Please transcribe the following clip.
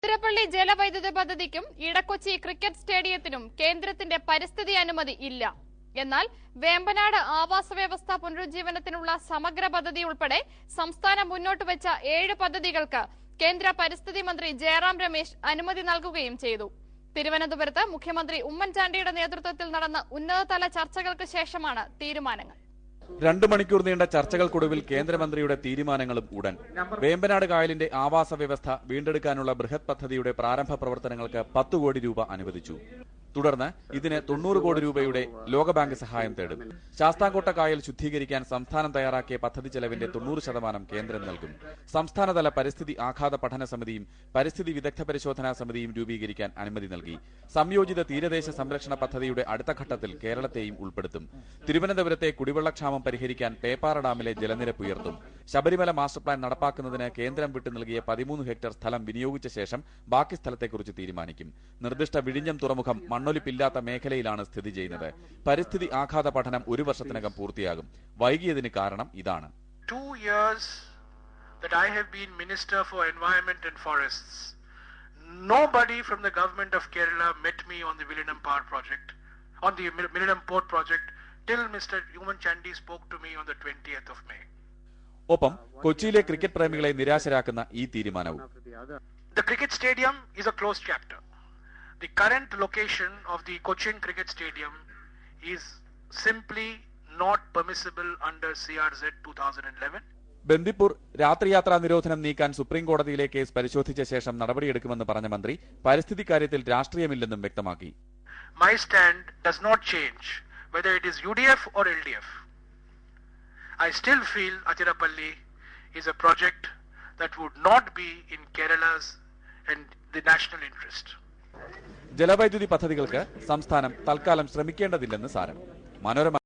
അതിരപ്പള്ളി ജലവൈദ്യുത പദ്ധതിക്കും ഇടക്കൊച്ചി ക്രിക്കറ്റ് സ്റ്റേഡിയത്തിനും കേന്ദ്രത്തിന്റെ പരിസ്ഥിതി അനുമതി ഇല്ല. എന്നാൽ വേമ്പനാട് ആവാസ വ്യവസ്ഥ പുനരുജ്ജീവനത്തിനുള്ള സമഗ്ര പദ്ധതി ഉൾപ്പെടെ സംസ്ഥാനം മുന്നോട്ട് വെച്ച 7 പദ്ധതികൾക്ക് കേന്ദ്ര പരിസ്ഥിതി മന്ത്രി ജയറാം രമേശ് അനുമതി നൽകുകയും ചെയ്തു. തിരുവനന്തപുരത്ത് മുഖ്യമന്ത്രി ഉമ്മൻചാണ്ടിയുടെ നേതൃത്വത്തിൽ നടന്ന ഉന്നതതല ചർച്ചകൾക്ക് ശേഷമാണ് തീരുമാനങ്ങൾ. 2 മണിക്കൂർ നീണ്ട ചർച്ചകൾക്കൊടുവിൽ കേന്ദ്രമന്ത്രിയുടെ തീരുമാനങ്ങളും ഉടൻ. വേമ്പനാട് കായലിന്റെ ആവാസ വ്യവസ്ഥ വീണ്ടെടുക്കാനുള്ള ബൃഹത് പദ്ധതിയുടെ പ്രാരംഭ പ്രവർത്തനങ്ങൾക്ക് 10 കോടി രൂപ അനുവദിച്ചു. തുടർന്ന് ഇതിന് 90 കോടി രൂപയുടെ ലോകബാങ്ക് സഹായം തേടും. ശാസ്താംകോട്ട കായൽ ശുദ്ധീകരിക്കാൻ സംസ്ഥാനം തയ്യാറാക്കിയ പദ്ധതി ചെലവിന്റെ 90% കേന്ദ്രം നൽകും. സംസ്ഥാനതല പരിസ്ഥിതി ആഘാത പഠന സമിതിയും പരിസ്ഥിതി വിദഗ്ധ പരിശോധനാ സമിതിയും രൂപീകരിക്കാൻ അനുമതി നൽകി. സംയോജിത തീരദേശ സംരക്ഷണ പദ്ധതിയുടെ അടുത്ത ഘട്ടത്തിൽ കേരളത്തെയും ഉൾപ്പെടുത്തും. തിരുവനന്തപുരത്തെ കുടിവെള്ളക്ഷാമം പരിഹരിക്കാൻ പേപ്പാറ ഡാമിലെ ജലനിരപ്പ് ഉയർത്തും. ശബരിമല മാസ്റ്റർ പ്ലാൻ നടപ്പാക്കുന്നതിന് കേന്ദ്രം വിട്ടു നൽകിയ 13 ഹെക്ടർ സ്ഥലം വിനിയോഗിച്ച ശേഷം ബാക്കി സ്ഥലത്തെക്കുറിച്ച് തീരുമാനിക്കും. നിർദ്ദിഷ്ട വിഴിഞ്ഞം തുറമുഖം മണ്ണൊലിപ്പില്ലാത്ത മേഖലയിലാണ് സ്ഥിതി ചെയ്യുന്നത്. പരിസ്ഥിതി ആഘാത പഠനം 1 വർഷത്തിനകം പൂർത്തിയാകും. വൈകിയതിന് കാരണം ഇതാണ്. 2 years that I have been Minister for Environment and Forests, nobody from the government of Kerala met me on the Millennium Power Project, on the Millennium Port Project, till Mr. Ummanchandi spoke to me on the 20th of May. ഒപ്പം കൊച്ചിയിലെ cricket പ്രേമികളെ നിരാശരാക്കുന്ന ഈ തീരുമാനവും. The cricket stadium is a closed chapter. The current location of the Cochin Cricket Stadium is simply not permissible under CRZ 2011. Bandipur രാത്രിയാത്രാ നിരോധനം നീക്കാൻ supreme കോടതിയിലെ case പരിശോധിച്ച ശേഷം നടപടിയെടുക്കുമെന്ന് പറഞ്ഞ മന്ത്രി പരിസ്ഥിതി കാര്യത്തിൽ രാഷ്ട്രീയമില്ലെന്നും വ്യക്തമാക്കി. My stand does not change whether it is UDF or LDF. I still feel Athirappalli is a project that would not be in Kerala's and the national interest. ജലവൈദ്യുതി പദ്ധതികൾക്ക് സംസ്ഥാനം തൽക്കാലം ശ്രമിക്കേണ്ടതില്ലെന്ന് സാരം. മനോരമ